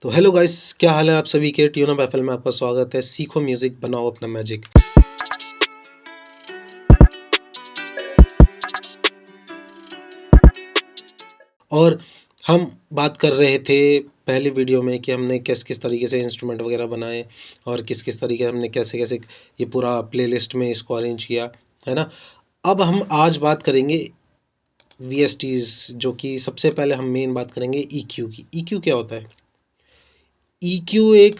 तो hello guys, क्या हाल है आप सभी के। ट्यून ऑफ एफएल में आपका स्वागत है। सीखो म्यूजिक, बनाओ अपना मैजिक। और हम बात कर रहे थे पहले वीडियो में कि हमने किस किस तरीके से इंस्ट्रूमेंट वगैरह बनाए और किस किस तरीके हमने कैसे कैसे ये पूरा प्लेलिस्ट में इसको अरेंज किया, है ना। अब हम आज बात करेंगे वीएसटीज, जो कि सबसे पहले हम मेन बात करेंगे ईक्यू की। ईक्यू क्या होता है? ईक्यू एक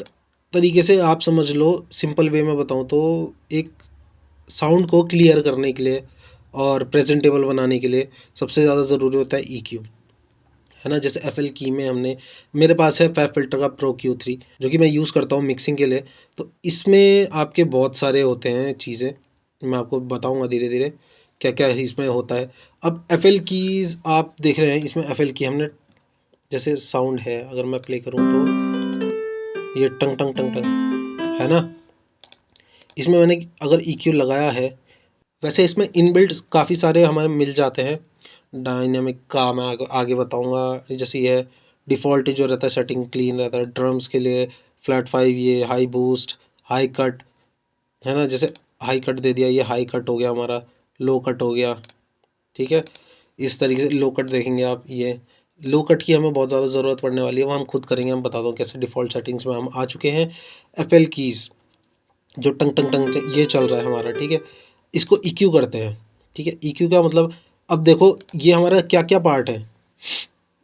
तरीके से आप समझ लो, सिंपल वे में बताऊं तो एक साउंड को क्लियर करने के लिए और प्रेजेंटेबल बनाने के लिए सबसे ज़्यादा ज़रूरी होता है ईक्यू, है ना। जैसे एफएल की में हमने, मेरे पास है फैब फिल्टर का प्रो Q3 जो कि मैं यूज़ करता हूँ मिक्सिंग के लिए। तो इसमें आपके बहुत सारे होते हैं चीज़ें, मैं आपको बताऊँगा धीरे धीरे क्या क्या इसमें होता है। अब एफएल कीज़ आप देख रहे हैं, इसमें एफएल की हमने जैसे साउंड है, अगर मैं प्ले करूँ तो ये टंग टंग टंग टंग, है ना। इसमें मैंने अगर EQ लगाया है, वैसे इसमें इनबिल्ट काफ़ी सारे हमारे मिल जाते हैं। डायनामिक का मैं आगे बताऊंगा। जैसे ये डिफ़ॉल्ट जो रहता है सेटिंग क्लीन रहता है। ड्रम्स के लिए फ्लैट 5, ये हाई बूस्ट, हाई कट, है ना। जैसे हाई कट दे दिया, ये हाई कट हो गया हमारा, लो कट हो गया, ठीक है। इस तरीके से लो कट देखेंगे आप, ये लो कट की हमें बहुत ज़्यादा ज़रूरत पड़ने वाली है, वो हम खुद करेंगे। हम बता दो कैसे। डिफ़ॉल्ट सेटिंग्स में हम आ चुके हैं। एफएल कीज़ जो टंग टंग टंग ये चल रहा है हमारा, ठीक है। इसको EQ करते हैं, ठीक है। EQ का मतलब, अब देखो ये हमारा क्या क्या पार्ट है,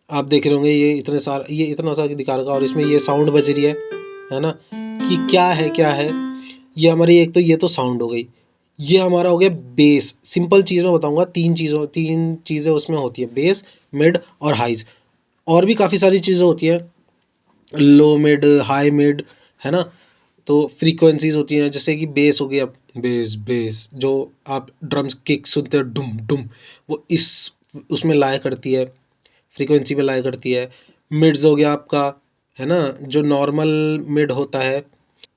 आप देख रहे होंगे। ये इतने सारा, ये इतना सा दिखा रखा, और इसमें ये साउंड बज रही है ना। कि क्या है ये हमारी, एक तो ये तो साउंड हो गई, ये हमारा हो गया बेस। सिंपल चीज़ में बताऊंगा, तीन चीज़ें उसमें होती है, बेस, मिड और हाइज। और भी काफ़ी सारी चीज़ें होती हैं, लो मिड, हाई मिड, है ना। तो फ्रीक्वेंसीज होती हैं, जैसे कि बेस हो गया, बेस बेस जो आप ड्रम्स किक सुनते हो, डुम डुम, वो इस उसमें लाया करती है, फ्रीक्वेंसी में लाया करती है। मिड्स हो गया आपका, है ना, जो नॉर्मल मिड होता है।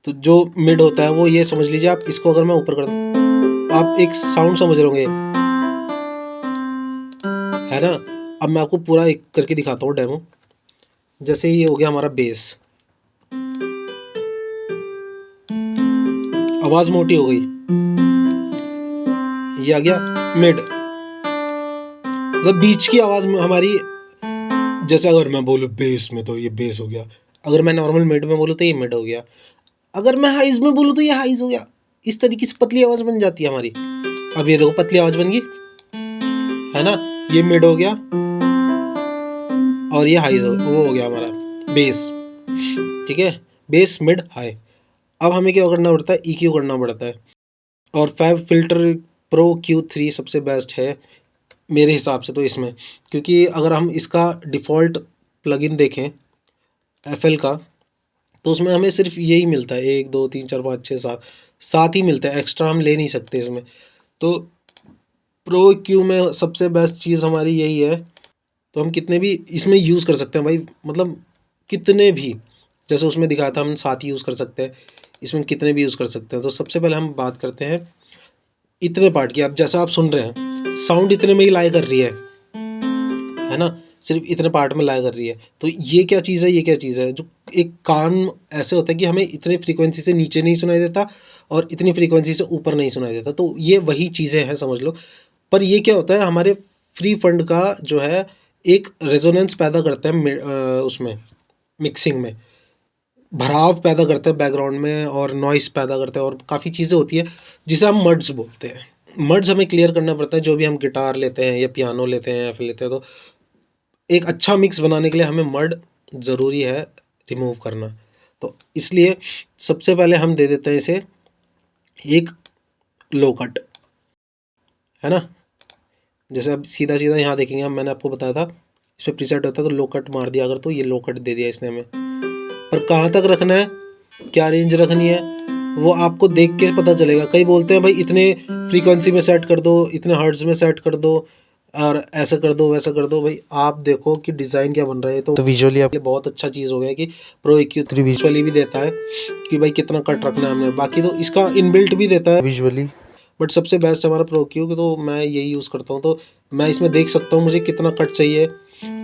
तो जो मिड होता है वो ये समझ लीजिए आप, इसको अगर मैं ऊपर कर दूं, आप एक साउंड समझ रहे होंगे, है ना। अब मैं आपको पूरा एक करके दिखाता हूँ डेमो। जैसे ये हो गया हमारा बेस, आवाज़ मोटी हो गई। ये आ गया मिड, मतलब बीच की आवाज़ हमारी। जैसे अगर मैं बोलूँ बेस में तो ये बेस हो गया, अगर मैं नॉर्मल मिड में बोलूँ तो ये मिड हो गया, अगर मैं हाइज में बोलूँ तो ये हाइज हो गया। इस तरीके से पतली आवाज़ बन जाती है हमारी। अब ये देखो पतली आवाज़ बन गई, है ना। ये मिड हो गया और ये हाइज वो हो गया हमारा बेस, ठीक है। Base, mid, high. अब हमें क्या करना पड़ता है? EQ करना पड़ता है। और फैब फिल्टर प्रो Q3 सबसे बेस्ट है मेरे हिसाब से तो इसमें, क्योंकि अगर हम इसका डिफ़ॉल्ट प्लगइन देखें एफएल का, तो उसमें हमें सिर्फ यही मिलता है, 1 2 3 4 5 6 7, 7 ही मिलता है, एक्स्ट्रा हम ले नहीं सकते इसमें। तो प्रो क्यू में सबसे बेस्ट चीज़ हमारी यही है। तो हम कितने भी इसमें यूज़ कर सकते हैं भाई, मतलब कितने भी, जैसे उसमें दिखाया था हम 7 यूज़ कर सकते हैं, इसमें कितने भी यूज़ कर सकते हैं। तो सबसे पहले हम बात करते हैं इतने पार्ट की। अब जैसा आप सुन रहे हैं, साउंड इतने में ही लाया कर रही है ना, सिर्फ इतने पार्ट में लाया कर रही है। तो ये क्या चीज़ है, ये क्या चीज़ है, जो एक कान ऐसे होता है कि हमें इतने फ्रीक्वेंसी से नीचे नहीं सुनाई देता और इतनी फ्रीक्वेंसी से ऊपर नहीं सुनाई देता। तो ये वही चीज़ें हैं, समझ लो। पर ये क्या होता है, हमारे फ्री फंड का जो है एक रेजोनेंस पैदा करता है उसमें मिक्सिंग में, भराव पैदा करते हैं बैकग्राउंड में, और नॉइस पैदा करते हैं, और काफ़ी चीज़ें होती है जिसे हम मर्ड्स बोलते हैं। मर्ड्स हमें क्लियर करना पड़ता है, जो भी हम गिटार लेते हैं या पियानो लेते हैं या फिर लेते हैं, तो एक अच्छा मिक्स बनाने के लिए हमें मर्ड ज़रूरी है रिमूव करना। तो इसलिए सबसे पहले हम दे देते हैं इसे एक लो कट, है ना। जैसे अब सीधा सीधा यहाँ देखेंगे हम, मैंने आपको बताया था इस पर प्रीसेट होता है, तो लो कट मार दिया अगर, तो ये लो कट दे दिया इसने हमें। पर कहाँ तक रखना है, क्या रेंज रखनी है, वो आपको देख के पता चलेगा। कई बोलते हैं भाई इतने फ्रीक्वेंसी में सेट कर दो, इतने हर्ट्ज में सेट कर दो, और ऐसा कर दो वैसा कर दो। भाई आप देखो कि डिज़ाइन क्या बन रहा है। तो विजुअली आपके बहुत अच्छा चीज़ हो गया कि प्रो EQ3 विजुअली भी देता है कि भाई कितना कट रखना है हमें। बाकी तो इसका इनबिल्ट भी देता है विजुअली, बट सबसे बेस्ट हमारा प्रो EQ, तो मैं यही यूज़ करता हूँ। तो मैं इसमें देख सकता हूँ मुझे कितना कट चाहिए,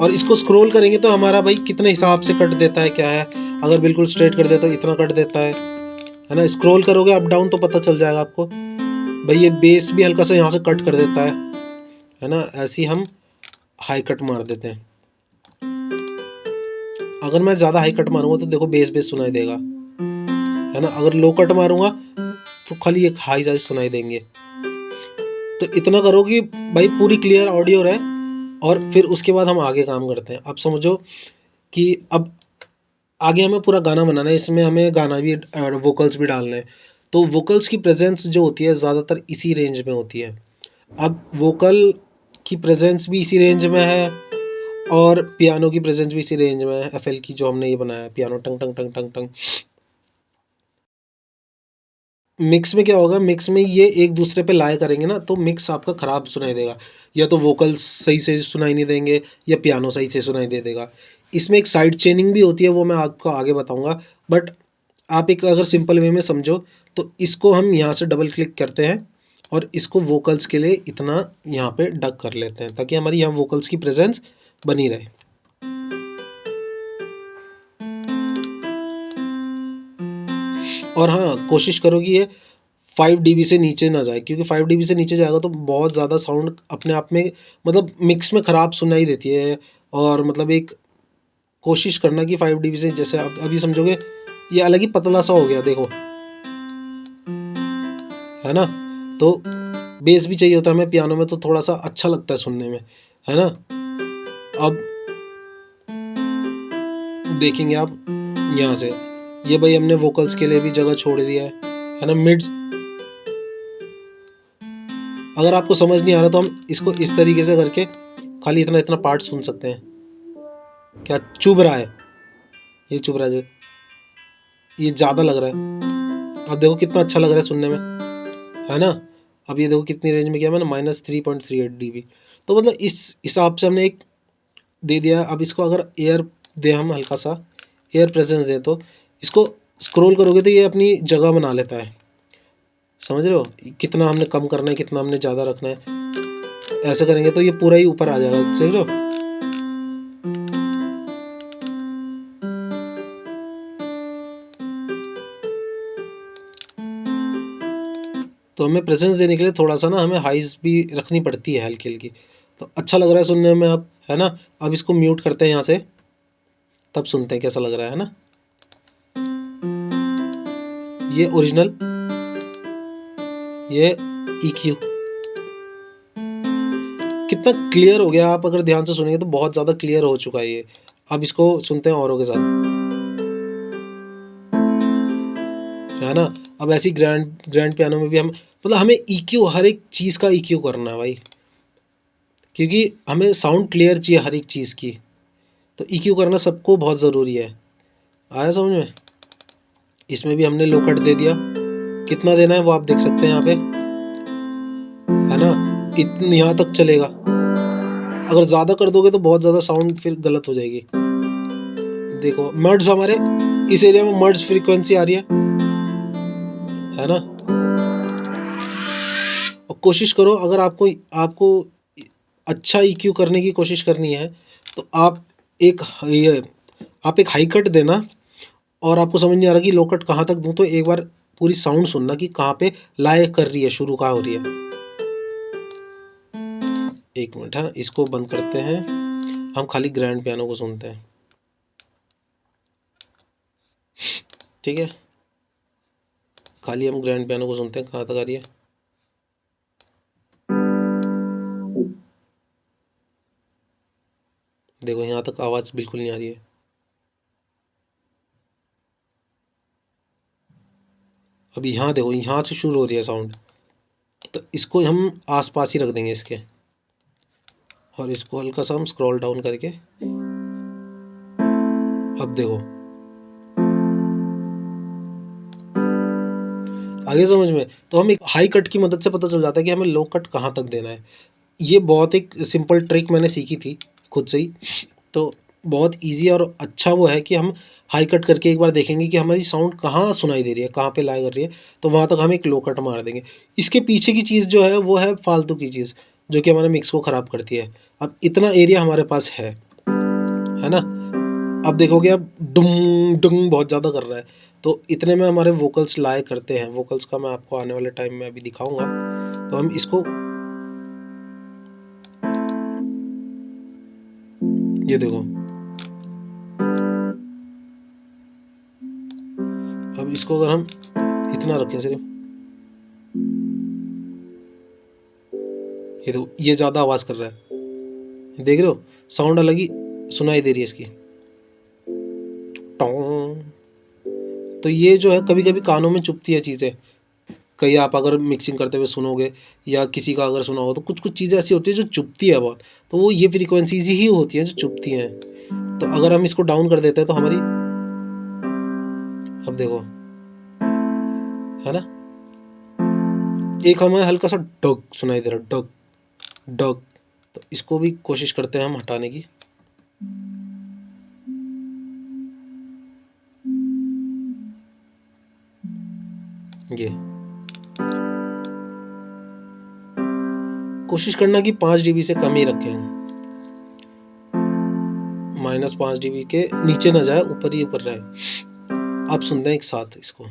और इसको स्क्रॉल करेंगे तो हमारा भाई कितने हिसाब से कट देता है क्या है। अगर बिल्कुल स्ट्रेट कर देता तो इतना कट देता है ना। स्क्रॉल करोगे अप डाउन तो पता चल जाएगा आपको भाई, ये बेस भी हल्का सा यहाँ से कट कर देता है ना। ऐसे ही हम हाई कट मार देते हैं। अगर मैं ज़्यादा हाई कट मारूंगा तो देखो बेस बेस सुनाई देगा, है ना। अगर लो कट मारूंगा तो खाली एक हाई साइज सुनाई देंगे। तो इतना करो कि भाई पूरी क्लियर ऑडियो रहे, और फिर उसके बाद हम आगे काम करते हैं। अब समझो कि अब आगे हमें पूरा गाना बनाना है, इसमें हमें गाना भी वोकल्स भी डालने हैं। तो वोकल्स की प्रेजेंस जो होती है ज़्यादातर इसी रेंज में होती है। अब वोकल की प्रेजेंस भी इसी रेंज में है, और पियानो की प्रेजेंस भी इसी रेंज में है। एफएल की जो हमने ये बनाया है पियानो, टंग टंग टंग टंग टंग। मिक्स में क्या होगा, मिक्स में ये एक दूसरे पे लाए करेंगे ना, तो मिक्स आपका ख़राब सुनाई देगा। या तो वोकल्स सही से सुनाई नहीं देंगे, या पियानो सही से सुनाई दे देगा। इसमें एक साइड चेनिंग भी होती है, वो मैं आपको आगे बताऊंगा। बट आप एक अगर सिंपल वे में समझो तो इसको हम यहाँ से डबल क्लिक करते हैं, और इसको वोकल्स के लिए इतना यहाँ पे डक कर लेते हैं, ताकि हमारी यहाँ वोकल्स की प्रेजेंस बनी रहे। और हाँ, कोशिश करो कि ये 5 dB से नीचे ना जाए, क्योंकि 5 dB से नीचे जाएगा तो बहुत ज़्यादा साउंड अपने आप में मतलब मिक्स में ख़राब सुनाई देती है। और मतलब एक कोशिश करना कि 5 dB से, जैसे आप अभी समझोगे ये अलग ही पतला सा हो गया देखो, है ना। तो बेस भी चाहिए होता है हमें पियानो में, तो थोड़ा सा अच्छा लगता है सुनने में, है ना। अब देखेंगे आप यहाँ से, ये भाई हमने वोकल्स के लिए भी जगह छोड़ दिया है ना। मिड्स अगर आपको समझ नहीं आ रहा तो हम इसको इस तरीके से करके खाली इतना इतना पार्ट सुन सकते हैं। क्या चुभ रहा है, ये चुभ रहा है, ये ज़्यादा लग रहा है। अब देखो कितना अच्छा लग रहा है सुनने में, है ना। अब ये देखो कितनी रेंज में किया मैंने, -3.38 dB। तो मतलब इस हिसाब से हमने एक दे दिया। अब इसको अगर एयर दे, हम हल्का सा एयर प्रेजेंस दें, तो इसको स्क्रॉल करोगे तो ये अपनी जगह बना लेता है। समझ रहे हो कितना हमने कम करना है, कितना हमने ज़्यादा रखना है। ऐसे करेंगे तो ये पूरा ही ऊपर आ जाएगा, समझ रहे हो। तो हमें प्रेजेंस देने के लिए थोड़ा सा ना हमें हाइज भी रखनी पड़ती है हल्की हल्की। तो अच्छा लग रहा है सुनने में अब, है ना। अब इसको म्यूट करते हैं यहाँ से, तब सुनते हैं कैसा लग रहा है ना। ये ओरिजिनल, ये EQ कितना क्लियर हो गया। आप अगर ध्यान से सुनेंगे तो बहुत ज़्यादा क्लियर हो चुका है ये। अब इसको सुनते हैं औरों के साथ, है ना। अब ऐसी ग्रैंड ग्रैंड पियानो में भी हम मतलब हमें EQ, हर एक चीज़ का EQ करना है भाई, क्योंकि हमें साउंड क्लियर चाहिए हर एक चीज़ की। तो EQ करना सबको बहुत ज़रूरी है। आया समझ में। इसमें भी हमने लो कट दे दिया, कितना देना है वो आप देख सकते हैं यहाँ पे, है ना। इतनी यहाँ तक चलेगा। अगर ज़्यादा कर दोगे तो बहुत ज़्यादा साउंड फिर गलत हो जाएगी। देखो मर्ड्स, हमारे इस एरिया में मर्ड्स फ्रीक्वेंसी आ रही है ना। और कोशिश करो, अगर आपको आपको अच्छा EQ करने की कोशिश करनी है तो आप एक हाई कट देना। और आपको समझ नहीं आ रहा कि लो कट कहाँ तक दूं, तो एक बार पूरी साउंड सुनना कि कहाँ पे लाए कर रही है, शुरू कहाँ हो रही है। एक मिनट, हाँ इसको बंद करते हैं, हम खाली ग्रैंड पियानो को सुनते हैं, ठीक है। खाली हम ग्रैंड पियानो को सुनते हैं कहाँ तक आ रही है। देखो यहाँ तक आवाज़ बिल्कुल नहीं आ रही है। अब यहाँ देखो, यहाँ से शुरू हो रही है साउंड, तो इसको हम आसपास ही रख देंगे इसके, और इसको हल्का सा हम स्क्रॉल डाउन करके, अब देखो आगे समझ में। तो हम एक हाई कट की मदद से पता चल जाता है कि हमें लो कट कहाँ तक देना है। ये बहुत एक सिंपल ट्रिक मैंने सीखी थी खुद से ही। तो बहुत इजी और अच्छा वो है कि हम हाई कट करके एक बार देखेंगे कि हमारी साउंड कहाँ सुनाई दे रही है, कहाँ पे लाई कर रही है, तो वहाँ तक हम एक लो कट मार देंगे। इसके पीछे की चीज़ जो है वो है फालतू की चीज़, जो कि हमारे मिक्स को ख़राब करती है। अब इतना एरिया हमारे पास है ना। अब देखोगे अब डुंग डुंग बहुत ज़्यादा कर रहा है, तो इतने में हमारे वोकल्स लाए करते हैं। वोकल्स का मैं आपको आने वाले टाइम में अभी दिखाऊंगा। तो हम इसको, ये देखो, अब इसको अगर हम इतना रखें सिर्फ, ये देखो ये ज़्यादा आवाज़ कर रहा है, देख रहे हो, साउंड अलग ही सुनाई दे रही है इसकी, टों। तो ये जो है कभी कभी कानों में चुभती है चीज़ें। कहीं आप अगर मिक्सिंग करते हुए सुनोगे या किसी का अगर सुना हो, तो कुछ कुछ चीज़ें ऐसी होती है जो चुभती है बहुत, तो वो ये फ्रीक्वेंसीज ही होती हैं जो चुभती हैं। तो अगर हम इसको डाउन कर देते हैं तो हमारी, अब देखो, है ना, एक हमें हल्का सा डग सुनाई दे रहा है, डग डग। तो इसको भी कोशिश करते हैं हम हटाने की। ये कोशिश करना कि 5 dB से कम ही रखें, -5 dB के नीचे ना जाए, ऊपर ही ऊपर रहे। आप सुनते हैं एक साथ इसको,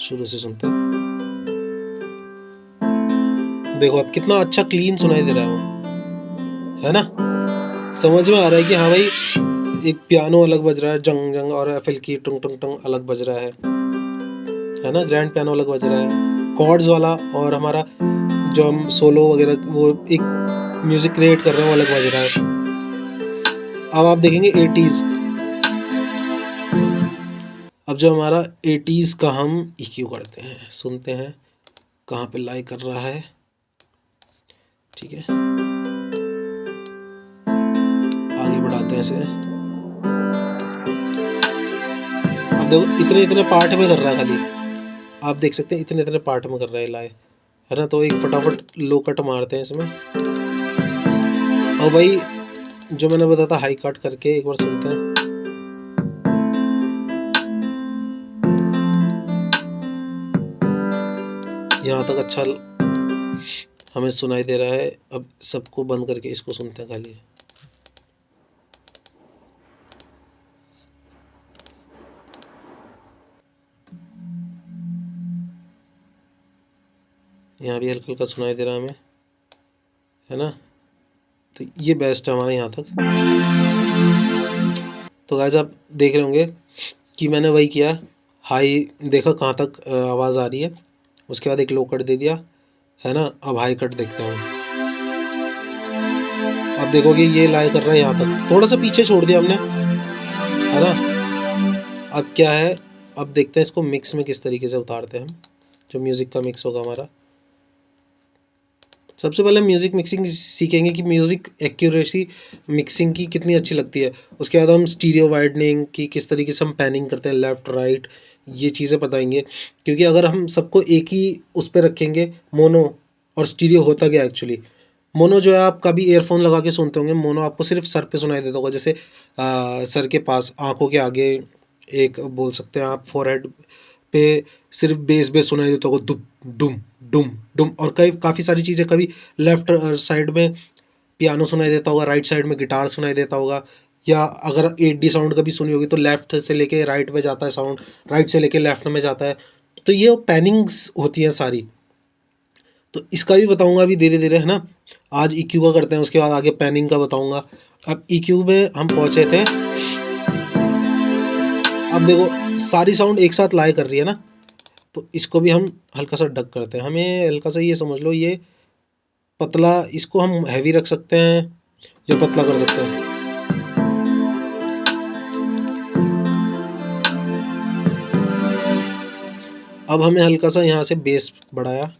शुरू से सुनते हैं, देखो अब कितना अच्छा क्लीन सुनाई दे रहा है वो, है ना। समझ में आ रहा है कि हाँ भाई, एक पियानो अलग बज रहा है जंग जंग, और एफएल की टुंग टुंग टुंग अलग बज रहा है ना, ग्रैंड पियानो अलग बज रहा है, कॉर्ड्स वाला, और हमारा जो हम सोलो वगैरह वो एक म्यूजिक क्रिएट कर रहे हैं वो अलग बज रहा है। अब आप देखेंगे 80s, अब जो हमारा 80s का हम EQ करते हैं, सुनते हैं कहाँ पे लाई कर रहा है, ठीक है, आगे बढ़ाते हैं इसे। अब देखो इतने इतने पार्ट में कर रहा है खाली, आप देख सकते हैं इतने इतने पार्ट में कर रहा है लाई, है ना। तो एक फटाफट लो कट मारते हैं इसमें, और वही जो मैंने बताया था हाई कट करके एक बार सुनते हैं। यहाँ तक अच्छा हमें सुनाई दे रहा है। अब सबको बंद करके इसको सुनते हैं खाली। यहाँ भी हल्का हल्का सुनाई दे रहा है हमें, है ना। तो ये बेस्ट है हमारे यहाँ तक। तो गाइस आप देख रहे होंगे कि मैंने वही किया, हाई देखा कहाँ तक आवाज़ आ रही है, उसके बाद एक लो कट दे दिया, है ना। अब हाई कट देखते हैं, अब देखोगे ये लाई कर रहा है यहाँ तक, थोड़ा सा पीछे छोड़ दिया हमने, है ना। अब क्या है, अब देखते हैं इसको मिक्स में किस तरीके से उतारते हैं हम, जो म्यूज़िक का मिक्स होगा हमारा। सबसे पहले म्यूज़िक मिक्सिंग सीखेंगे कि म्यूज़िक एक्यूरेसी मिक्सिंग की कितनी अच्छी लगती है। उसके बाद हम स्टीरियो वाइडनिंग की किस तरीके से हम पैनिंग करते हैं, लेफ़्ट राइट, ये चीज़ें बताएंगे। क्योंकि अगर हम सबको एक ही उस पर रखेंगे, मोनो और स्टीरियो होता क्या एक्चुअली, मोनो जो है आप कभी ईयरफोन लगा के सुनते होंगे, मोनो आपको सिर्फ सर पे सुनाई देता होगा, जैसे सर के पास आँखों के आगे, एक बोल सकते हैं आप फोरहेड पे सिर्फ बेस सुनाई देता होगा, दुम डुम डुम डुम। और कई काफ़ी सारी चीज़ें, कभी लेफ्ट साइड में पियानो सुनाई देता होगा, राइट साइड में गिटार सुनाई देता होगा, या अगर 8D साउंड कभी सुनी होगी तो लेफ्ट से लेके राइट में जाता है साउंड, राइट से लेके लेफ्ट में जाता है। तो ये पैनिंग्स होती हैं सारी, तो इसका भी बताऊंगा अभी धीरे धीरे, है ना। आज EQ का करते हैं, उसके बाद आगे पैनिंग का बताऊंगा। अब EQ में हम पहुंचे थे, अब देखो सारी साउंड एक साथ लाई कर रही है ना, तो इसको भी हम हल्का सा डग करते हैं। हमें हल्का सा ये समझ लो, ये पतला, इसको हम हैवी रख सकते हैं या पतला कर सकते हैं। अब हमें हल्का सा यहाँ से बेस बढ़ाया,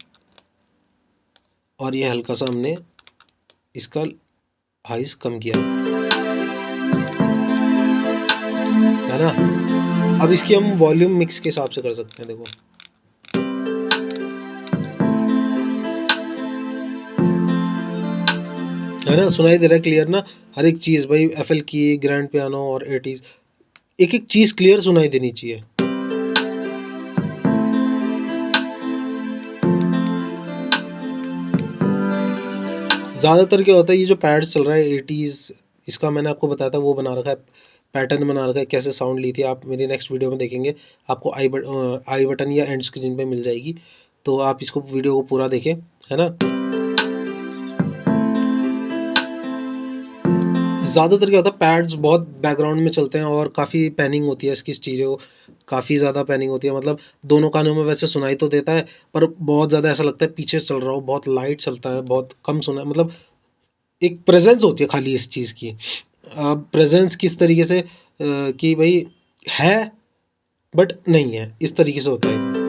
और ये हल्का सा हमने इसका हाइस कम किया, है ना। अब इसकी हम वॉल्यूम मिक्स के हिसाब से कर सकते हैं, देखो है ना, सुनाई दे रहा है क्लियर ना। हर एक चीज़ भाई, एफएल की, ग्रैंड पियानो और 80s, एक एक चीज़ क्लियर सुनाई देनी चाहिए। ज़्यादातर क्या होता है, ये जो पैड चल रहा है 80s, इसका मैंने आपको बताया था, वो बना रखा है, पैटर्न बना रखा है, कैसे साउंड ली थी आप मेरी नेक्स्ट वीडियो में देखेंगे। आपको आई बटन या एंड स्क्रीन पे मिल जाएगी, तो आप इसको वीडियो को पूरा देखें, है ना। ज़्यादातर क्या होता है, पैड्स बहुत बैकग्राउंड में चलते हैं और काफ़ी पैनिंग होती है इसकी, स्टीरियो काफ़ी ज़्यादा पैनिंग होती है, मतलब दोनों कानों में वैसे सुनाई तो देता है, पर बहुत ज़्यादा ऐसा लगता है पीछे चल रहा हो, बहुत लाइट चलता है, बहुत कम सुना, मतलब एक प्रेजेंस होती है खाली इस चीज़ की। प्रेजेंस किस तरीके से कि भाई है बट नहीं है, इस तरीके से होता है।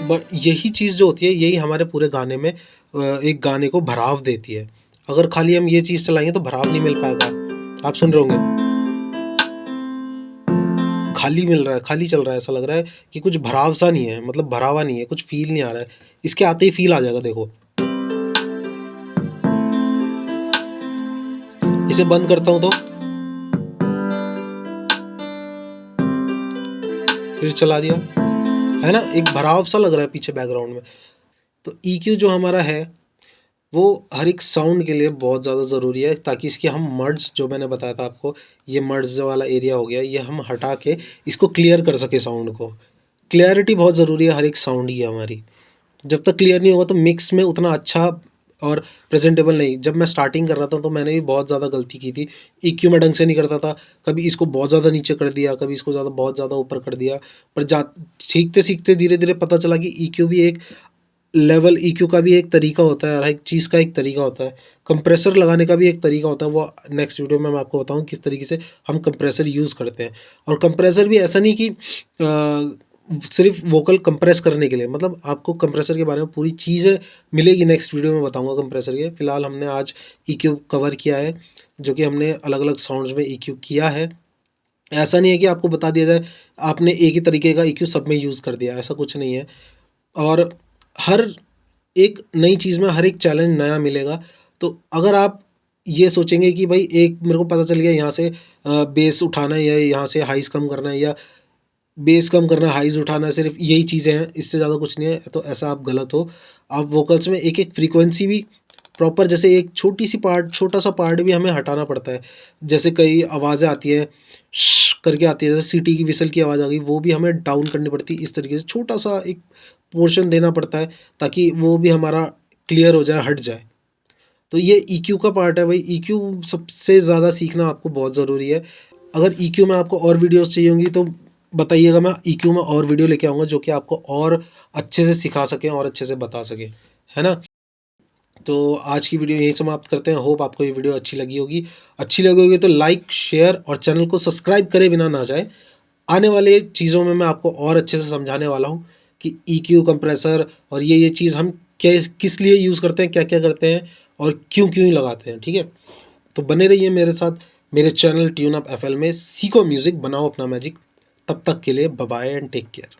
बट यही चीज़ जो होती है, यही हमारे पूरे गाने में एक गाने को भराव देती है। अगर खाली हम ये चीज़ चलाएँगे तो भराव नहीं मिल पाएगा। आप सुन रहे होंगे, खाली मिल रहा है, खाली चल रहा है, ऐसा लग रहा है कि कुछ भराव सा नहीं है, मतलब भरावा नहीं है, कुछ फ़ील नहीं आ रहा है। इसके आते ही फ़ील आ जाएगा, देखो। इसे बंद करता हूँ तो फिर चला दिया, है ना? एक भराव सा लग रहा है पीछे बैकग्राउंड में। तो ईक्यू जो हमारा है, वो हर एक साउंड के लिए बहुत ज़्यादा ज़रूरी है, ताकि इसके हम मर्ज, जो मैंने बताया था आपको, ये मर्ज वाला एरिया हो गया, ये हम हटा के इसको क्लियर कर सके साउंड को। क्लैरिटी बहुत ज़रूरी है हर एक साउंड की हमारी। जब तक क्लियर नहीं होगा तो मिक्स में उतना अच्छा और प्रेजेंटेबल नहीं। जब मैं स्टार्टिंग कर रहा था तो मैंने भी बहुत ज़्यादा गलती की थी। ईक्यू मैं ढंग से नहीं करता था, कभी इसको बहुत ज़्यादा नीचे कर दिया, कभी इसको बहुत ज़्यादा ऊपर कर दिया। पर जा सीखते-सीखते धीरे-धीरे पता चला कि ईक्यू भी एक लेवल, ईक्यू का भी एक तरीका होता है, हर एक चीज़ का एक तरीका होता है। कंप्रेसर लगाने का भी एक तरीका होता है, वो नेक्स्ट वीडियो में मैं आपको बताऊँ किस तरीके से हम कंप्रेसर यूज़ करते हैं। और कंप्रेसर भी ऐसा नहीं कि सिर्फ़ वोकल कंप्रेस करने के लिए, मतलब आपको कंप्रेसर के बारे में पूरी चीज़ें मिलेगी, नेक्स्ट वीडियो में बताऊँगा कंप्रेसर के। फ़िलहाल हमने आज ईक्यू कवर किया है, जो कि हमने अलग-अलग साउंड्स में ईक्यू किया है। ऐसा नहीं है कि आपको बता दिया जाए, आपने एक ही तरीके का ईक्यू सब में यूज़ कर दिया, ऐसा कुछ नहीं है। और हर एक नई चीज़ में हर एक चैलेंज नया मिलेगा। तो अगर आप ये सोचेंगे कि भाई एक मेरे को पता चल गया यहाँ से बेस उठाना है या यहाँ से हाइज़ कम करना है, या बेस कम करना है, हाइज़ उठाना है, सिर्फ़ यही चीज़ें हैं, इससे ज़्यादा कुछ नहीं है, तो ऐसा आप गलत हो। आप वोकल्स में एक-एक फ्रीक्वेंसी भी प्रॉपर, जैसे एक छोटी-सी पार्ट, छोटा-सा पार्ट भी हमें हटाना पड़ता है। जैसे कई आवाज़ें आती हैं, श करके आती है, जैसे सीटी की व्हिसल की आवाज़ आ गई, वो भी हमें डाउन करनी पड़ती है। इस तरीके से छोटा-सा एक पोर्शन देना पड़ता है, ताकि वो भी हमारा क्लियर हो जाए, हट जाए। तो ये ईक्यू का पार्ट है भाई, ईक्यू सबसे ज़्यादा सीखना आपको बहुत ज़रूरी है। अगर ईक्यू में आपको और वीडियोज़ चाहिए होंगी तो बताइएगा, मैं ईक्यू में और वीडियो लेके आऊँगा जो कि आपको और अच्छे से सिखा सकें और अच्छे से बता सकें, है ना? तो आज की वीडियो यहीं समाप्त करते हैं। होप आपको ये वीडियो अच्छी लगी होगी। अच्छी लगी होगी तो लाइक, शेयर और चैनल को सब्सक्राइब करे बिना ना जाएँ। आने वाले चीज़ों में मैं आपको और अच्छे से समझाने वाला हूँ कि ईक्यू, कंप्रेसर और ये चीज़ हम किस लिए यूज़ करते हैं, क्या-क्या करते हैं और क्यों-क्यों लगाते हैं, ठीक है? तो बने रहिए मेरे साथ, मेरे चैनल ट्यून अप एफएल में। सीखो म्यूज़िक, बनाओ अपना मैजिक। तब तक के लिए bye bye and take care.